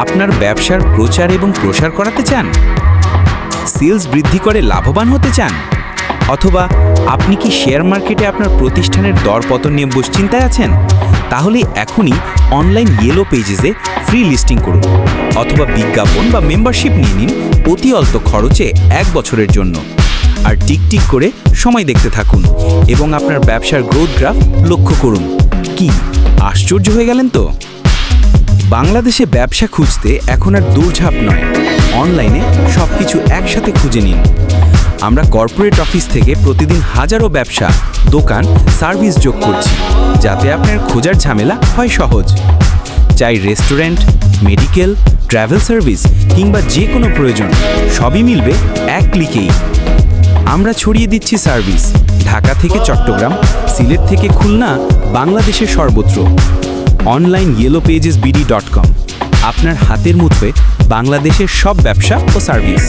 আপনার ব্যবসার প্রচার এবং প্রসার করাতে চান? সেলস বৃদ্ধি করে লাভবান হতে চান? অথবা আপনি কি শেয়ার মার্কেটে আপনার প্রতিষ্ঠানের দরপতন নিয়ে দুশ্চিন্তায় আছেন? তাহলে এখনই অনলাইন ইয়েলো পেজেসে ফ্রি লিস্টিং করুন, অথবা বিজ্ঞাপন বা মেম্বারশিপ নিয়ে নিন অতি অল্প খরচে 1 বছরের জন্য। আর টিকটিক করে সময় দেখতে থাকুন এবং আপনার ব্যবসার গ্রোথ গ্রাফ লক্ষ্য করুন। কি আশ্চর্য হয়ে গেলেন তো? বাংলাদেশে ব্যবসা খুঁজতে এখন আর দৌড়ঝাঁপ নয়, অনলাইনে সবকিছু একসাথে খুঁজে নিন। আমরা কর্পোরেট অফিস থেকে প্রতিদিন হাজারো ব্যবসা, দোকান, সার্ভিস যোগ করছি, যাতে আপনার খোঁজার ঝামেলা হয় সহজ। চাই রেস্টুরেন্ট, মেডিকেল, ট্রাভেল সার্ভিস কিংবা যে কোনো প্রয়োজন, সবই মিলবে এক ক্লিকেই। আমরা ছড়িয়ে দিচ্ছি সার্ভিস ঢাকা থেকে চট্টগ্রাম, সিলেট থেকে খুলনা, বাংলাদেশের সর্বত্র। অনলাইন yellowpagesbd.com, আপনার হাতের মুঠোয় বাংলাদেশের সব ব্যবসা ও সার্ভিস।